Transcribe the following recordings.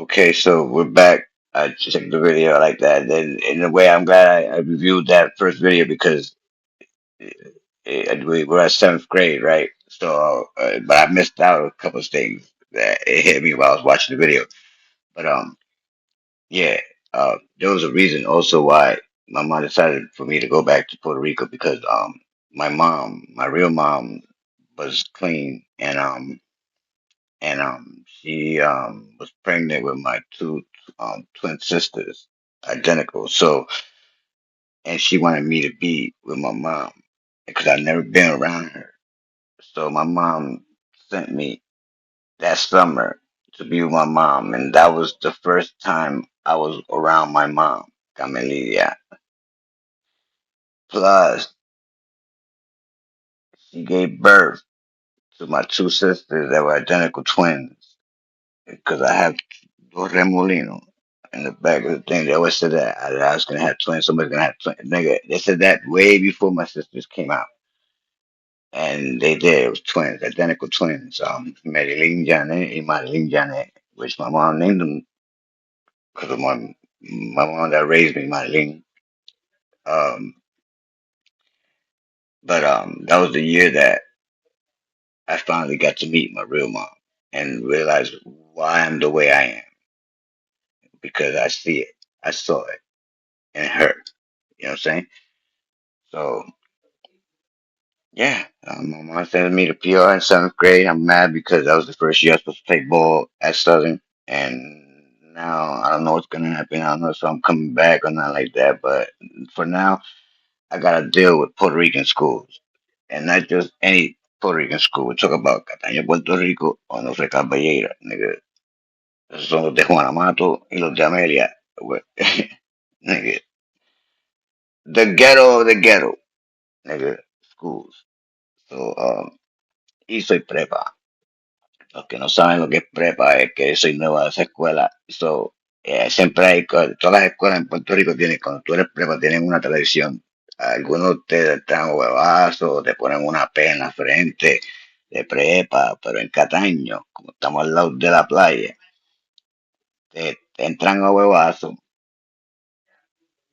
Okay, so we're back. I just checked the video like that. Then, in a way, I'm glad I reviewed that first video because we were at seventh grade, right? So, but I missed out a couple of things that it hit me while I was watching the video. But yeah, there was a reason also why my mom decided for me to go back to Puerto Rico because my mom, my real mom, was clean and she was pregnant with my two twin sisters, identical. So and she wanted me to be with my mom because I'd never been around her. So my mom sent me that summer to be with my mom, and that was the first time I was around my mom, Camelia. Plus, she gave birth to my two sisters that were identical twins because I have dos remolinos in the back of the thing. They always said that I was gonna have twins. Somebody's gonna have twins. Nigga, they said that way before my sisters came out, and they did. It was twins, identical twins. Marilyn Janet and Marilyn Janet, which my mom named them because of my mom that raised me, Marilyn. Um, but that was the year that I finally got to meet my real mom and realize why I'm the way I am because I see it, I saw it in her. You know what I'm saying? So yeah, my mom sent me to PR in seventh grade. I'm mad because that was the first year I was supposed to play ball at Southern, and now I don't know what's gonna happen. I don't know if I'm coming back or not like that. But for now, I gotta deal with Puerto Rican schools, and not just any Puerto Rican school. We talk about Cataño, Puerto Rico, o no sé, Caballera, nigga. Esos son los de Juana Mato y los de Amelia, we- nigga. The ghetto of the ghetto, nigga. Schools. So y soy prepa. Los que no saben lo que es prepa es que soy nueva de esa escuela. So, siempre hay, todas las escuelas en Puerto Rico tienen, cuando tú eres prepa, tienen una tradición. Algunos te dan huevazos, te ponen una P en la frente de prepa, pero en Cataño, como estamos al lado de la playa, te entran a huevazos,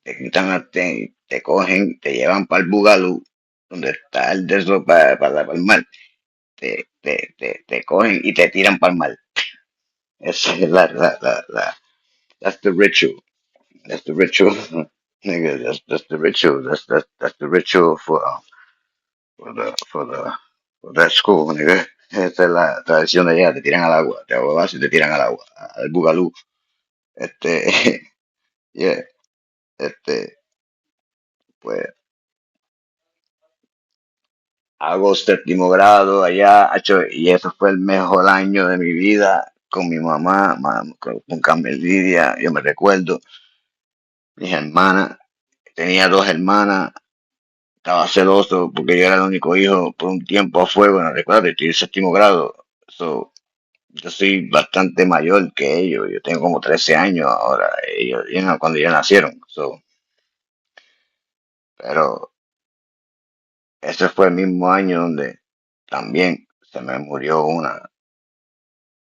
te quitan te cogen, te llevan para el Bugalú, donde está el de eso para el mar, te cogen y te tiran para el mar. Esa es that's the ritual. That's the ritual. Nigga, that's the ritual. That's the ritual for that school, nigga. Esta es la tradición de allá, te tiran al agua, te ahogas y te tiran al agua, al bugalú. Este, yeah, este, pues hago séptimo grado allá, y eso fue el mejor año de mi vida con mi mamá, con Carmen Lidia, yo me recuerdo, mis hermanas, tenía dos hermanas. Estaba celoso porque yo era el único hijo por un tiempo a fuego, no recuerdo, estoy en séptimo grado. So, yo soy bastante mayor que ellos, yo tengo como 13 años ahora, cuando ellos nacieron. So, pero ese fue el mismo año donde también se me murió una.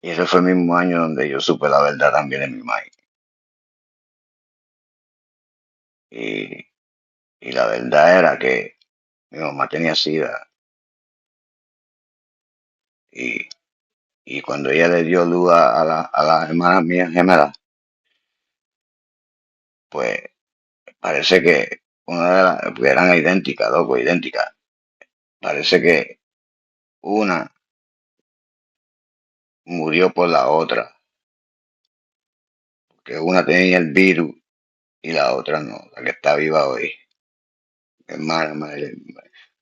Y ese fue el mismo año donde yo supe la verdad también de mi madre. Y, y la verdad era que mi mamá tenía sida. Y, y cuando ella le dio luz a las hermanas mías gemelas, pues parece que una de las, porque eran idénticas, loco, idénticas. Parece que una murió por la otra, que una tenía el virus y la otra no, la que está viva hoy. Mi hermana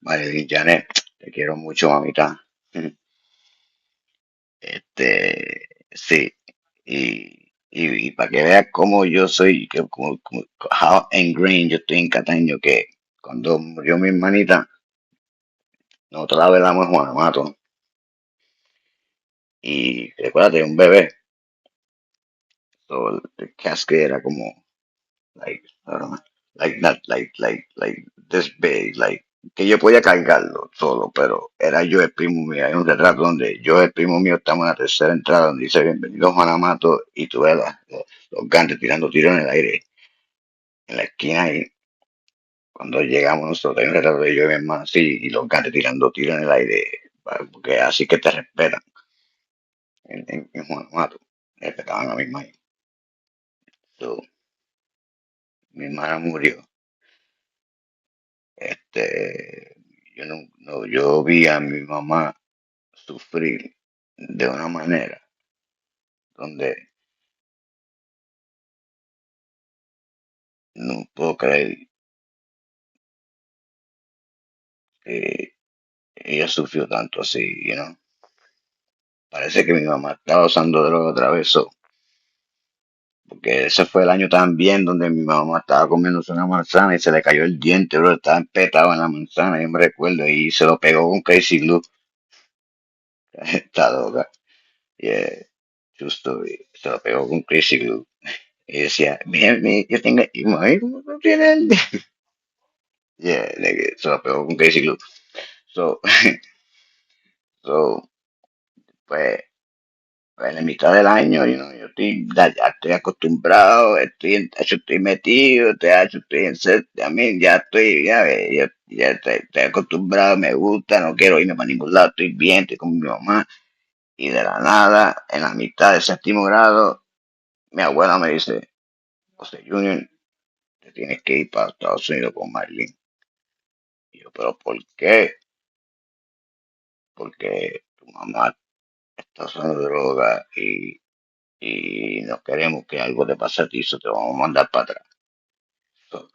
Marilyn Janet, te quiero mucho, mamita. Sí, y para que veas cómo yo soy, how ingrained yo estoy en Cataño, que cuando murió mi hermanita, nosotros la velamos en Juanamato. Y recuérdate, un bebé. So the casket era como like I don't know, like not like this big, like que yo podía cargarlo solo, pero era yo el primo mío. Hay un retrato donde yo el primo mío estamos en la tercera entrada donde dice bienvenido Juan Amato y tú ves los gantes tirando tiros en el aire en la esquina ahí. Cuando llegamos nosotros, hay un retrato de yo y mi hermano así y los gantes tirando tiros en el aire, porque así que te respetan en Juan Amato. Respetaban a mi hermana. So, mi hermana murió. Yo yo vi a mi mamá sufrir de una manera donde no puedo creer que ella sufrió tanto así, Parece que mi mamá estaba usando droga otra vez, porque ese fue el año también donde mi mamá estaba comiéndose una manzana y se le cayó el diente, bro, estaba empetado en la manzana, yo me recuerdo, y se lo pegó con Crazy Glue, esta droga, y true story, se lo pegó con Crazy Glue, y decía, mira, mira, yo tengo, y mami, ¿cómo no tiene el diente? Yeah, nigga, se lo pegó con Crazy Glue, so, so, pues, en la mitad del año, yo ya estoy acostumbrado, estoy metido, estoy en set, también ya estoy, ya estoy acostumbrado, me gusta, no quiero irme para ningún lado, estoy bien, estoy con mi mamá, y de la nada, en la mitad del séptimo grado, mi abuela me dice, José Junior, te tienes que ir para Estados Unidos con Marlene. Y yo, pero ¿por qué? Porque tu mamá está usando droga y no queremos que algo te pase a ti, eso te vamos a mandar para atrás. So,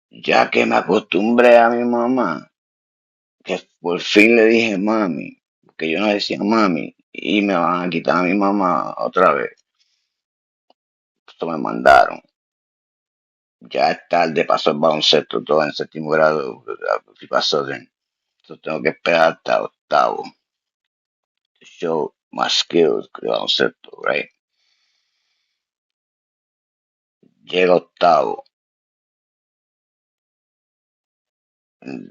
ya que me acostumbré a mi mamá, que por fin le dije mami, que yo no decía mami, y me van a quitar a mi mamá otra vez. Esto me mandaron. Ya es tarde, pasó el baloncesto todo en séptimo grado, y pasó de. Entonces tengo que esperar hasta octavo to show my skills de baloncesto, right? Llega octavo.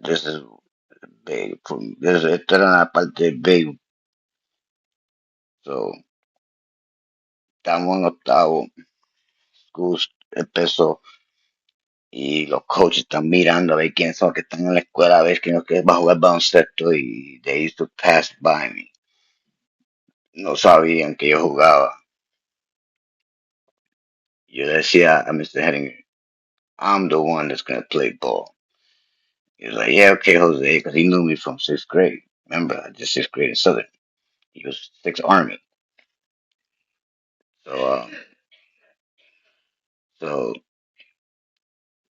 This is big. Esta era la parte big. So, estamos en octavo. School empezó y los coaches están mirando a ver quiénes son los que están en la escuela, a ver quién es que va a jugar baloncesto y they used to pass by me. No sabían que yo jugaba. Yo decía a Mr. Henninger, I'm the one that's going to play ball. He was like, yeah, okay, Jose, because he knew me from sixth grade. Remember, I did sixth grade in Southern. He was sixth Army. So, so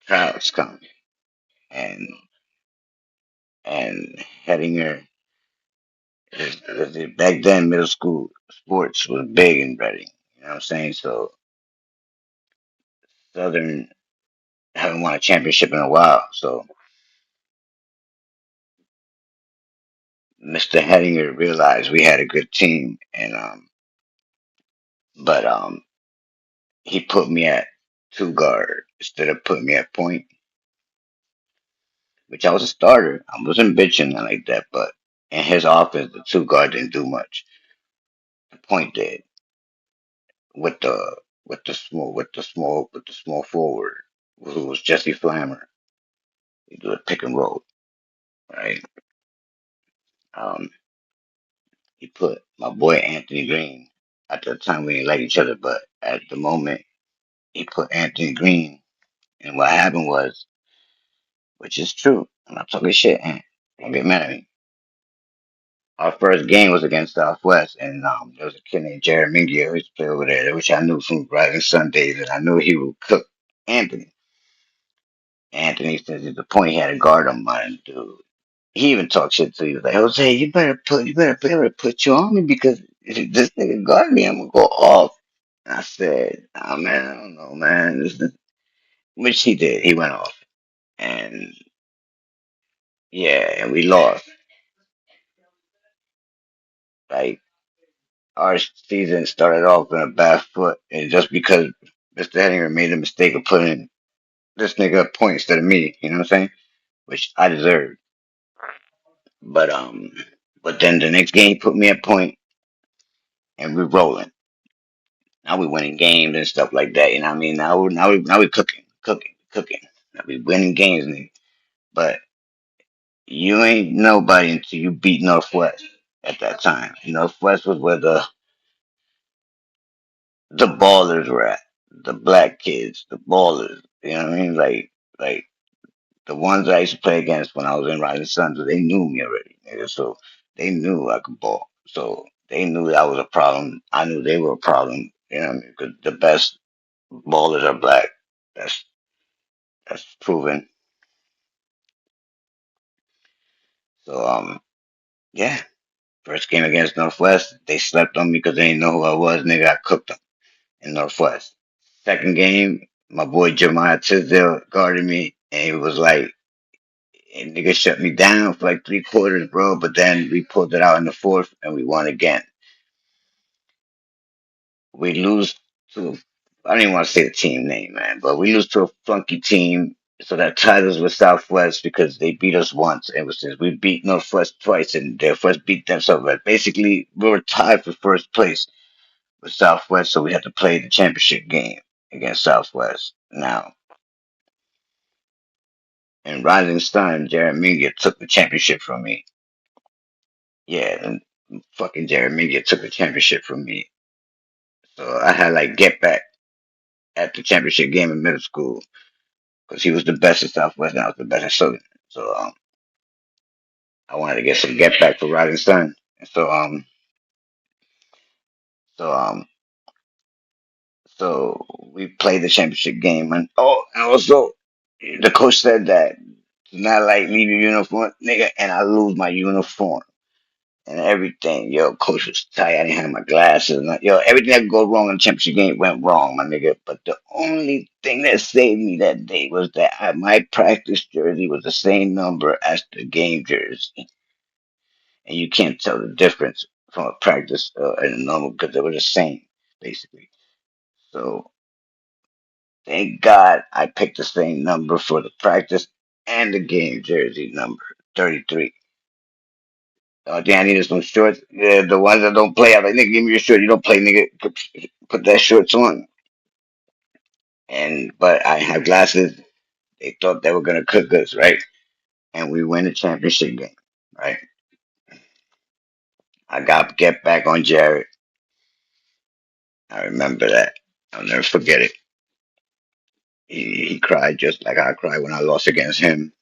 tryouts come, and and Hettinger, back then middle school sports was big in Reading. You know what I'm saying? So Southern haven't won a championship in a while. So Mr. Hettinger realized we had a good team, and but he put me at two guard instead of putting me at point, which I was a starter. I wasn't bitching like that, but in his offense, the two guard didn't do much. The point did with the small forward who was Jesse Flammer. He do a pick and roll, right? Um, he put my boy Anthony Green. At the time, we didn't like each other, but at the moment, he put Anthony Green. And what happened was, which is true, I'm not talking shit, and don't get mad at me. Our first game was against Southwest, and there was a kid named Jared Mingia who used to play over there, which I knew from Rising Sundays, and I knew he would cook Anthony. Anthony says at the point he had a guard on mine, dude. He even talked shit to you. He was like, Jose, you better put you on me because if this nigga guard me, I'm gonna go off. And I said, oh man, I don't know, man. Which he did. He went off. And yeah, and we lost. Like our season started off in a bad foot, and just because Mr. Henninger made the mistake of putting this nigga a point instead of me, you know what I'm saying? which I deserved. But but then the next game put me at point, and we're rolling. Now we winning games and stuff like that. You know what I mean? Now we cooking. Now we winning games, nigga. But you ain't nobody until you beat Northwest at that time. Northwest was where the ballers were at, the black kids, the ballers. You know what I mean? Like the ones I used to play against when I was in Rising Suns, they knew me already, nigga. So they knew I could ball. So they knew that was a problem. I knew they were a problem. You know what I mean? Because the best ballers are black. That's that's proven. So yeah. First game against Northwest, they slept on me because they didn't know who I was. Nigga, I cooked them in Northwest. Second game, my boy Jeremiah Tisdale guarded me, and he was like, and nigga shut me down for like 3 quarters, bro. But then we pulled it out in the fourth, and we won again. We lose to, I don't even want to say the team name, man, but we lose to a flunky team. So that ties us with Southwest because they beat us once. And it was since we beat Northwest twice, and their first beat themselves. But basically, we were tied for first place with Southwest, so we had to play the championship game against Southwest. Now, in Rising Sun, Jared Media took the championship from me. Yeah, and fucking Jared Media took the championship from me. So I had like get back at the championship game in middle school because he was the best at Southwest and I was the best at Southern. So I wanted to get some get back for Rising Sun. And so um, so we played the championship game, and also the coach said that it's not like leave your uniform, nigga, and I lose my uniform and everything. Yo, coach was tight. I didn't have my glasses. Yo, everything that could go wrong in the championship game went wrong, my nigga. But the only thing that saved me that day was that my practice jersey was the same number as the game jersey, and you can't tell the difference from a practice and a normal because they were the same basically. So thank God I picked the same number for the practice and the game jersey number, 33. Damn, I needed some shorts. Yeah, the ones that don't play, I'm like, nigga, give me your shirt. You don't play, nigga. Put that shorts on. But I have glasses. They thought they were gonna cook us, right? And we win the championship game, right? I got get back on Jared. I remember that. I'll never forget it. He cried just like I cried when I lost against him,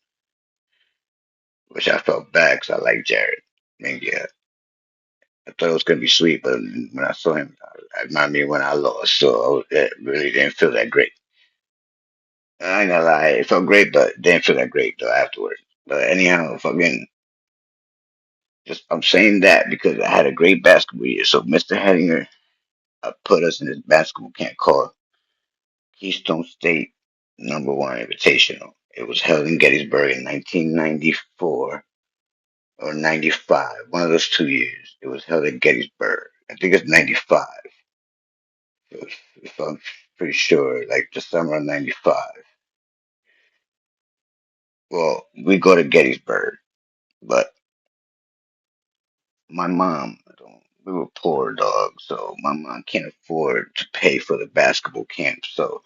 which I felt bad because I like Jared. I mean, yeah, I thought it was gonna be sweet, but when I saw him, I reminded me when I lost, so it really didn't feel that great. I ain't gonna lie, it felt great, but didn't feel that great though afterwards. But anyhow, fucking, just I'm saying that because I had a great basketball year. So Mr. Hedinger put us in this basketball camp called Keystone State #1 Invitational. It was held in Gettysburg in 1994 or 95, one of those 2 years. It was held in Gettysburg. I think it's 95. If I'm pretty sure, like the summer of 95. Well, we go to Gettysburg, but my mom, we were poor, dog, so my mom can't afford to pay for the basketball camp. So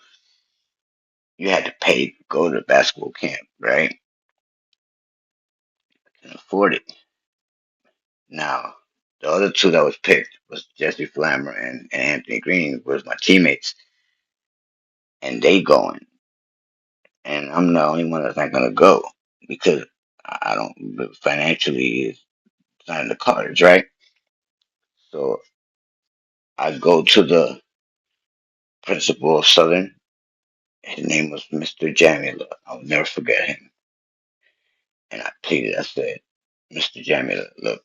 you had to pay to go to the basketball camp, right? Can afford it. Now, the other two that was picked was Jesse Flammer and Anthony Green was my teammates, and they going, and I'm the only one that's not gonna go because I don't financially it's not in the cards, right? So I go to the principal of Southern. His name was Mr. Jamila. I'll never forget him. And I pleaded, I said, Mr. Jamila, look,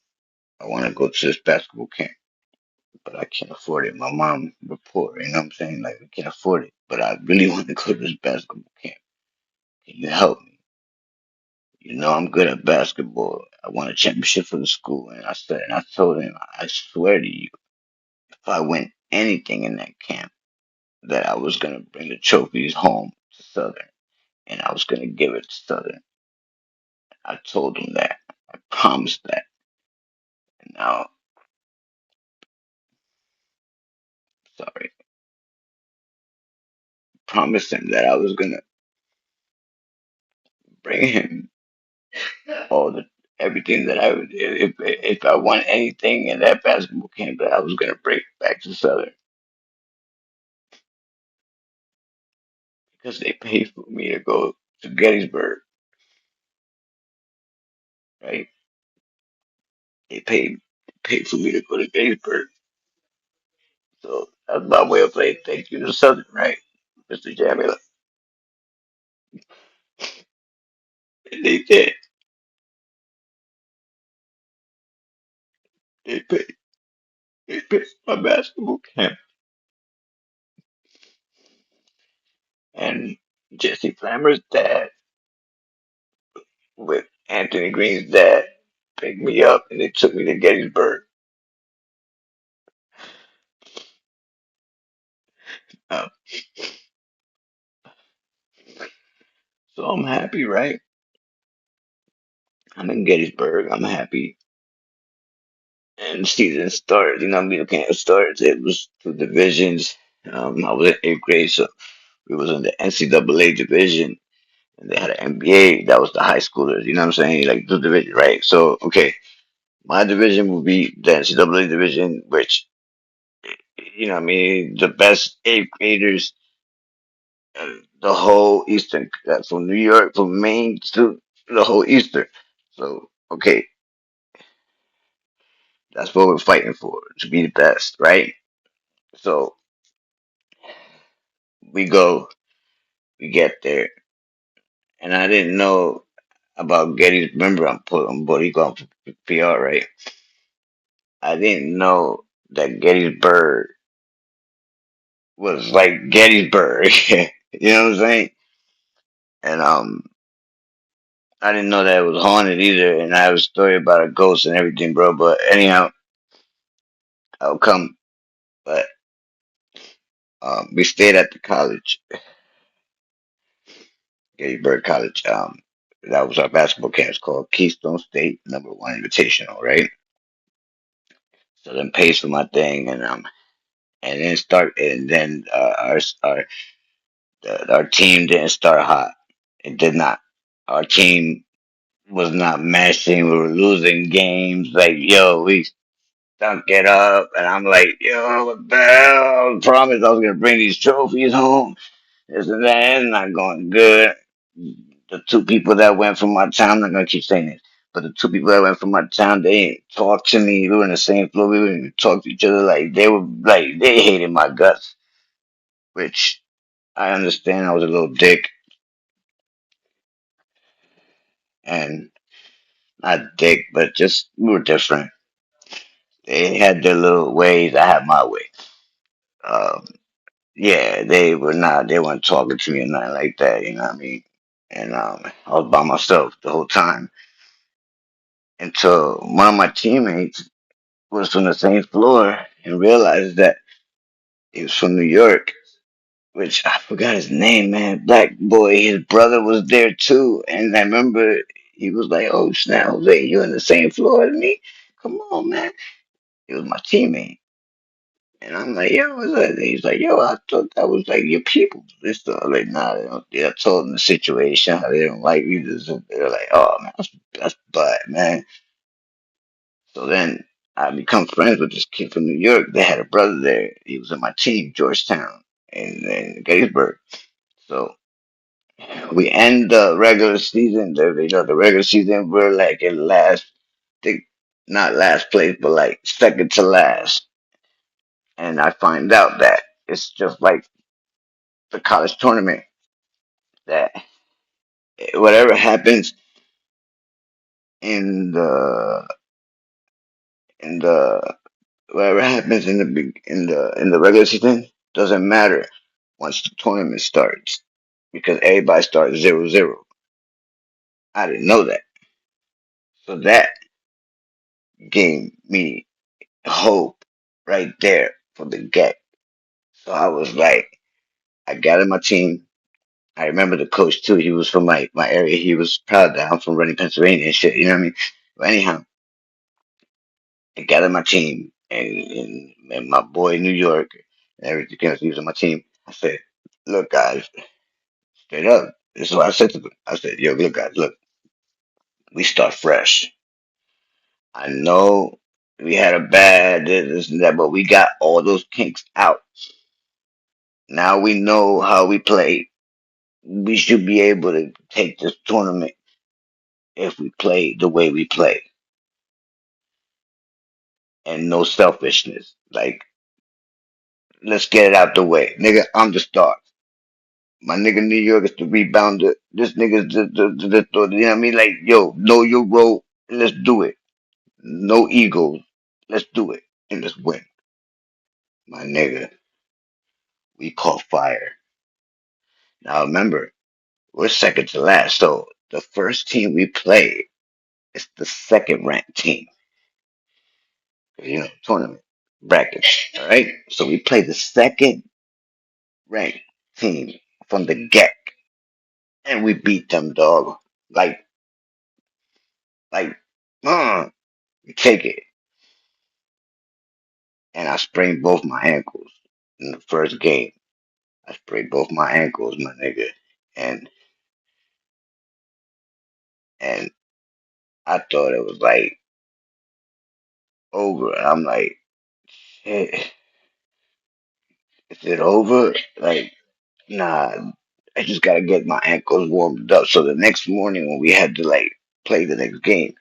I want to go to this basketball camp, but I can't afford it. My mom, we're poor, you know what I'm saying? Like, we can't afford it, but I really want to go to this basketball camp. Can you help me? You know, I'm good at basketball. I won a championship for the school. And I said, and I told him, I swear to you, if I win anything in that camp, that I was going to bring the trophies home to Southern and I was going to give it to Southern. I told him that. I promised that. And now, sorry, promised him that I was gonna bring him all the everything that I would if I want anything in that basketball camp that I was gonna bring back to Southern because they paid for me to go to Gettysburg, right? They paid for me to go to Gettysburg. So that's my way of saying thank you to Southern, right, Mr. Jamila? And they did. They paid. They paid my basketball camp and Jesse Flammer's dad with Anthony Green's dad picked me up and they took me to Gettysburg. Uh, so I'm happy, right? I'm in Gettysburg. I'm happy. And the season started. You know, me camp started. It was two divisions. I was in eighth grade, so we was in the NCAA division, and they had an NBA. That was the high schoolers. You know what I'm saying? Like the division, right? So, okay, my division will be the NCAA division, which you know, what I mean, the best eighth graders, the whole Eastern, from New York, from Maine to the whole Eastern. So, okay, that's what we're fighting for, to be the best, right? So we go, we get there, and I didn't know about Getty's. Remember, I'm bodyguard for PR, right? I didn't know that Gettysburg was like Gettysburg. You know what I'm saying? And I didn't know that it was haunted either. And I have a story about a ghost and everything, bro. But anyhow, I'll come. But we stayed at the college, Gettysburg College. That was our basketball camp. It's called Keystone State #1 Invitational, right? So then pays for my thing, and then start, and then our team didn't start hot. It did not. Our team was not mashing. We were losing games. Like, yo, we stunk it up, and I'm like, yo, what the hell? I promised I was gonna bring these trophies home. This and that. It's not going good. The two people that went from my town, I'm not gonna keep saying it, but the two people that went from my town, they didn't talk to me. We were in the same floor. We didn't even talk to each other. Like they were, like they hated my guts, which I understand. I was a little dick, and not dick, but just we were different. They had their little ways. I had my way. Um, yeah, they were not. They weren't talking to me or nothing like that. You know what I mean? And I was by myself the whole time until one of my teammates was from the same floor and realized that he was from New York, which I forgot his name, man. Black boy, his brother was there too. And I remember he was like, "Oh snap, Jose, you in the same floor as me? Come on, man." He was my teammate. And I'm like, "Yo, what's that?" And he's like, "Yo, I thought that was like your people." This stuff. I'm like, nah, they don't. Yeah, I told them the situation, how they don't like me. They're like, "Oh man, that's bad, man." So then I become friends with this kid from New York. They had a brother there. He was in my team, Georgetown, in Gettysburg. So we end the regular season. The regular season, we're like in last, think not last place, but like second to last. And I find out that it's just like the college tournament. That whatever happens in the whatever happens in the regular season doesn't matter once the tournament starts because everybody starts 0-0. I didn't know that, so that gave me hope right there for the get. So I was like, I gathered my team. I remember the coach too. He was from my area. He was proud that I'm from Reading, Pennsylvania and shit. You know what I mean? But anyhow, I gathered my team and my boy in New York and everything else. He was on my team. I said, "Look, guys, straight up. This is what I said to them. I said, yo, look, guys, look, we start fresh. I know we had a bad this and that, but we got all those kinks out. Now we know how we play. We should be able to take this tournament if we play the way we play and no selfishness. Like, let's get it out the way. Nigga, I'm the star. My nigga New York is the rebounder. This nigga's you know what I mean? Like, yo, know your role. Let's do it. No egos. Let's do it. And let's win. My nigga, we caught fire. Now remember, we're second to last. So the first team we play is the second ranked team. You know, tournament bracket. All right. So we play the second ranked team from the get, and we beat them, dog. Like, like, we take it. And I sprained both my ankles in the first game. I sprained both my ankles, my nigga, and and I thought it was like over. I'm like, shit, is it over? Like, nah, I just gotta get my ankles warmed up. So the next morning when we had to like play the next game,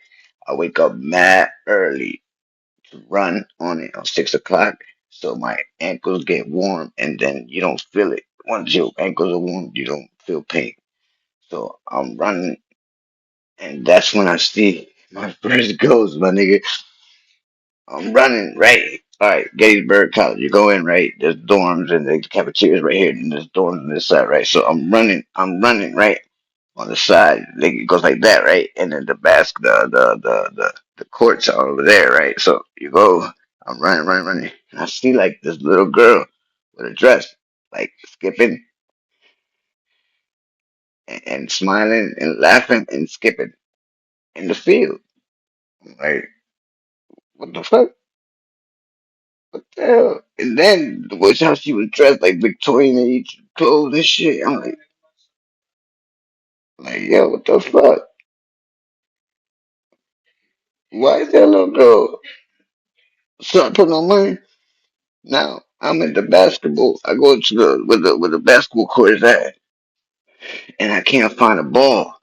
I wake up mad early to run on it on 6 o'clock. So my ankles get warm and then you don't feel it. Once your ankles are warm, you don't feel pain. So I'm running and that's when I see my first ghost, my nigga. I'm running, right? All right, Gettysburg College. You go in, right? There's dorms and the cafeteria's right here, and there's dorms on this side, right? So I'm running, right? On the side, like it goes like that, right? And then the courts are over there, right? So you go, I'm running, and I see like this little girl with a dress, like skipping and smiling and laughing and skipping in the field. I'm like, what the fuck? What the hell? And then watch how she was dressed like Victorian age clothes and shit. I'm like, yo, what the fuck? Why is that little girl start putting on money? Now I'm at the basketball. I go to the where the basketball court is at, and I can't find a ball.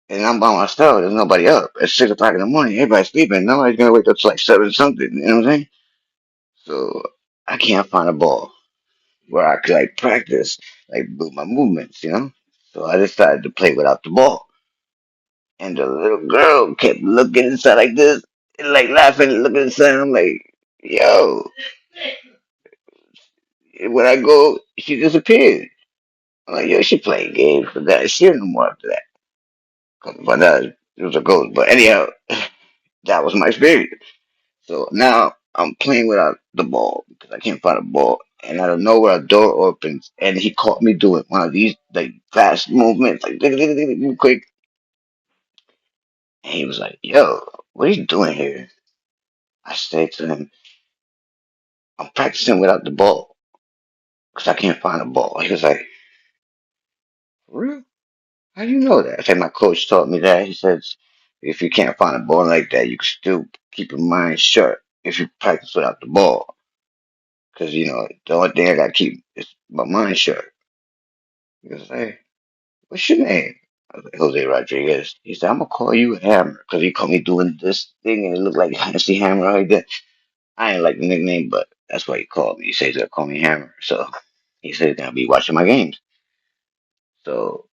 And I'm by myself. There's nobody up at 6 o'clock in the morning. Everybody's sleeping. Nobody's gonna wake up till like 7 something. You know what I'm saying? So I can't find a ball where I could like practice, like do my movements. You know. So I decided to play without the ball. And the little girl kept looking inside like this, and like laughing, looking inside. I'm like, yo. When I go, she disappeared. I'm like, yo, she playing games for that. She didn't know more after that. But it was a ghost. But anyhow, that was my experience. So now I'm playing without the ball because I can't find a ball. And out of nowhere, a door opens, and he caught me doing one of these like fast movements, like quick. And he was like, "Yo, what are you doing here?" I said to him, "I'm practicing without the ball because I can't find a ball." He was like, "For real? How do you know that?" I said, "My coach taught me that." He says, "If you can't find a ball like that, you can still keep your mind sharp if you practice without the ball. Because, you know, the only thing I got to keep is my mind sharp." He was like, "What's your name?" I was like, "Jose Rodriguez." He said, "I'm going to call you Hammer." Because he caught me doing this thing and it looked like Hennessy Hammer like that. I ain't like the nickname, but that's why he called me. He said he's going to call me Hammer. So he said he's going to be watching my games. So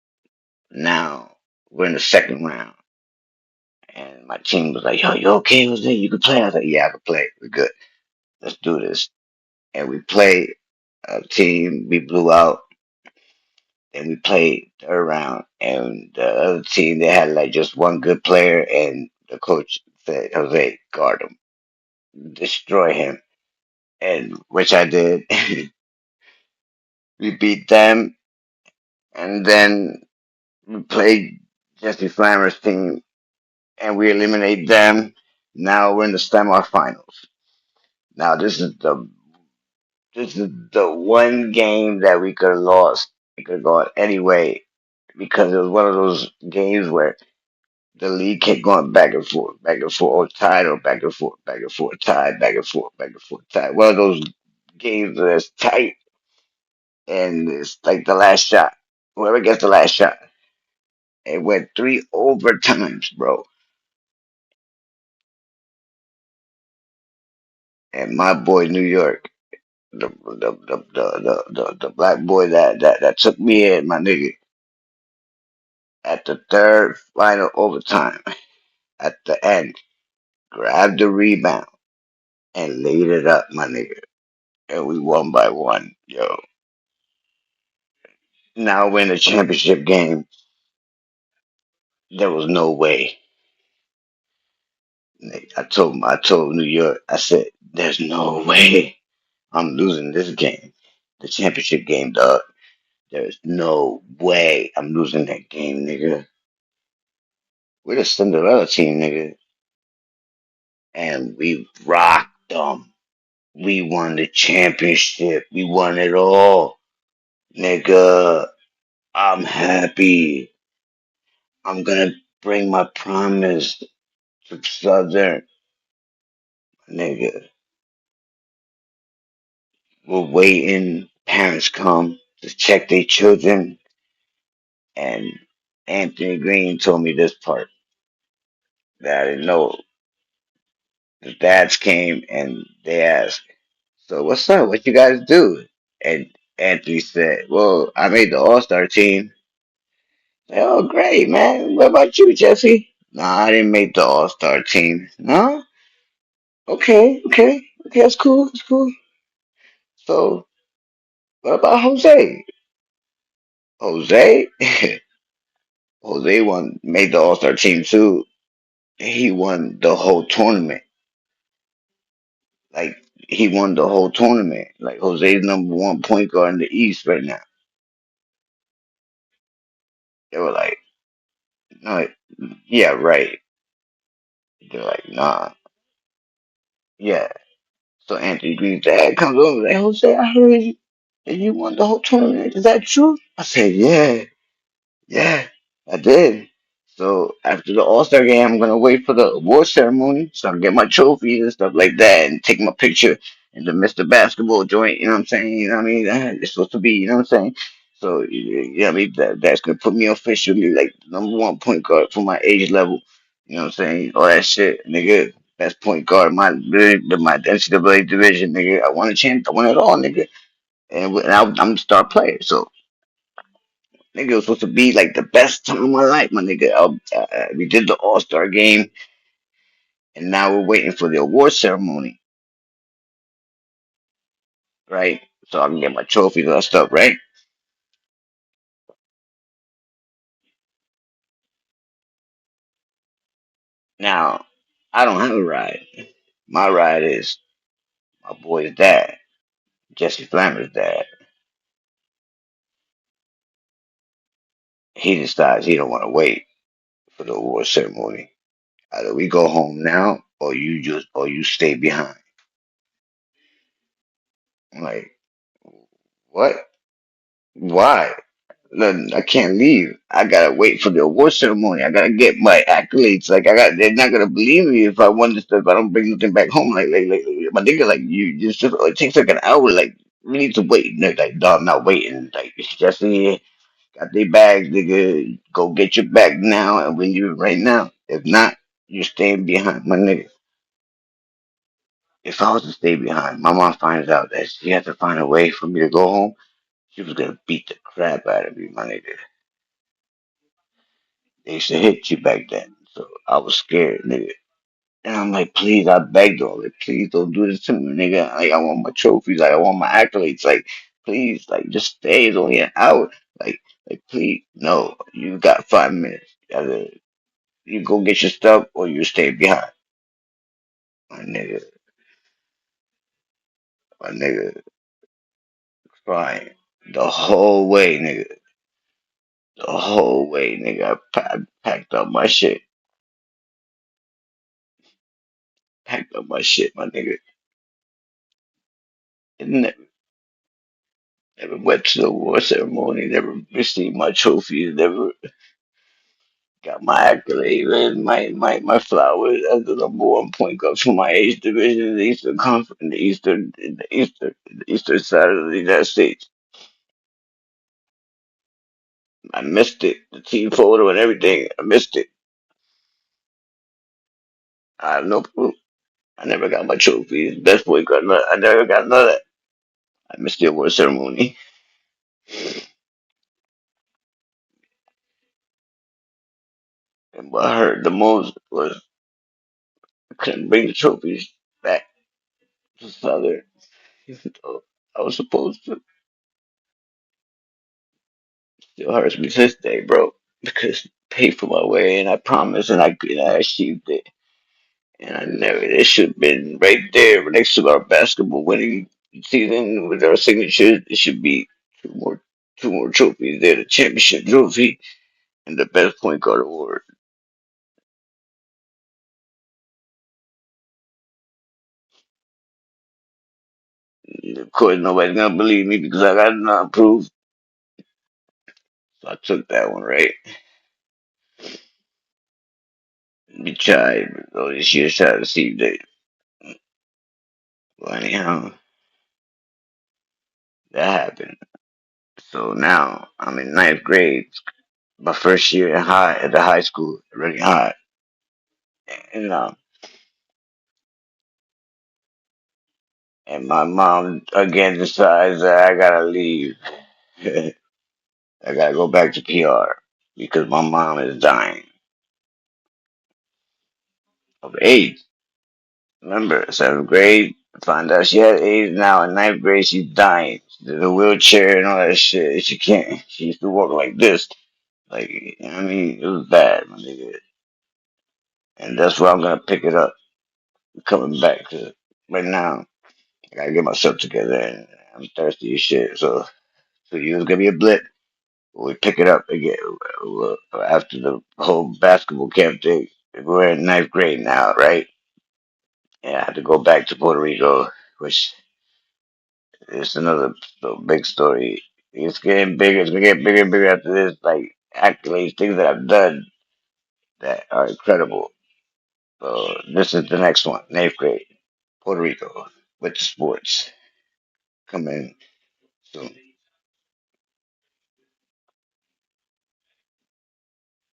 now we're in the second round. And my team was like, "Yo, you okay? Jose? You can play?" I was like, "Yeah, I can play. We're good. Let's do this." And we played a team. We blew out. And we played third round. And the other team, they had like just one good player. And the coach said, "Jose, guard him. Destroy him." And which I did. We beat them. and then we played Jesse Flammer's team, and we eliminate them. Now we're in the semifinals. Now this is the one game that we could have lost. We could have gone anyway because it was one of those games where the league kept going back and forth, or tied, or back and forth, tied, back and forth, back and forth, tied. One of those games that's tight and it's like the last shot. Whoever gets the last shot. It went three overtimes, bro. And my boy New York, the black boy that took me in, my nigga, at the third final overtime, at the end, grabbed the rebound and laid it up, my nigga. And we won by one, yo. Now we're in the championship game. There was no way. I told New York, I said, there's no way I'm losing this game. The championship game, dog. There's no way I'm losing that game, nigga. We're the Cinderella team, nigga. And we rocked them. We won the championship. We won it all. Nigga, I'm happy. I'm gonna bring my promise to Southern. Nigga, we're waiting. Parents come to check their children. And Anthony Green told me this part that I didn't know. The dads came and they asked, so what's up? What you guys do? And Anthony said, well, I made the All Star team. Oh, great, man. What about you, Jesse? Nah, I didn't make the All Star team. No? Okay, that's cool, that's cool. So, what about Jose? Jose? Jose made the All Star team too. He won the whole tournament. Like, he won the whole tournament. Like, Jose's number one point guard in the East right now. They were like, no, yeah, right. They're like, nah, yeah. So Anthony Green's dad comes over like, Jose, I heard you, that you won the whole tournament. Is that true? I said, yeah, yeah, I did. So after the All Star game, I'm gonna wait for the award ceremony so I can get my trophies and stuff like that and take my picture in the Mr. Basketball joint. You know what I'm saying? You know what I mean? It's supposed to be. You know what I'm saying? So you know what I mean? That's gonna put me officially like number one point guard for my age level. You know what I'm saying? All that shit, nigga. Best point guard, my NCAA division, nigga. I won a champ. I won it all, nigga. I'm the star player. So nigga, it was supposed to be like the best time of my life, my nigga. We did the All Star game, and now we're waiting for the award ceremony, right? So I can get my trophies and all that stuff, right? Now, I don't have a ride. My ride is my boy's dad, Jesse Flammer's dad. He decides he don't want to wait for the award ceremony. Either we go home now, or you stay behind. I'm like, what? Why? Look, I can't leave. I gotta wait for the award ceremony. I gotta get my accolades. Like they're not gonna believe me if I won this stuff. If I don't bring nothing back home. Like my nigga, like you just it takes like an hour. Like we need to wait. And they're like, dog, I'm not waiting. Like it's just in here. Got their bags, nigga. Go get your bag now and we leave it right now. If not, you're staying behind, my nigga. If I was to stay behind, my mom finds out that she had to find a way for me to go home. She was gonna beat the crap out of me, my nigga. They used to hit you back then. So I was scared, nigga. And I'm like, please, I begged her, like, please don't do this to me, nigga. Like, I want my trophies, like, I want my accolades, like, please, like, just stay. It's only an hour, like, please, no. You got 5 minutes. Either you go get your stuff or you stay behind, my nigga. My nigga, crying the whole way, nigga. the whole way, nigga. I packed up my shit. Packed up my shit, my nigga. And never went to the war ceremony. Never received my trophies. Never got my accolades, man. My flowers as the number one point guard for my age division in the Eastern Conference, in the Eastern side of the United States. I missed it. The team photo and everything. I missed it. I have no proof. I never got my trophies. Best boy got none. I never got none of that. I missed the award ceremony. And what hurt the most was I couldn't bring the trophies back to Southern. Even though I was supposed to. Still hurts me to this day, bro. Because I paid for my way and I promised and I achieved it. And I never, it should have been right there next to our basketball winning season with our signatures. It should be two more, two more trophies there: the championship trophy and the best point guard award. And of course, nobody's gonna believe me because I got nothing proof. So I took that one, right? We tried all these years trying to see if they. Well, anyhow, that happened. So now I'm in ninth grade, my first year in high at the high school, really high, and and my mom again decides that I gotta leave. I gotta go back to PR because my mom is dying of AIDS. Remember, seventh grade, find out she had AIDS. Now in ninth grade, she's dying. She's in a wheelchair and all that shit. She can't. She used to walk like this. Like, you know what I mean, it was bad, my nigga. And that's where I'm gonna pick it up, coming back to right now. I gotta get myself together, and I'm thirsty as shit. So you was gonna be a blip. We pick it up again after the whole basketball camp thing. We're in ninth grade now, right? And I had to go back to Puerto Rico, which is another big story. It's getting bigger. It's gonna get bigger and bigger after this. Like accolades, things that I've done that are incredible. So this is the next one, ninth grade, Puerto Rico, with sports coming soon.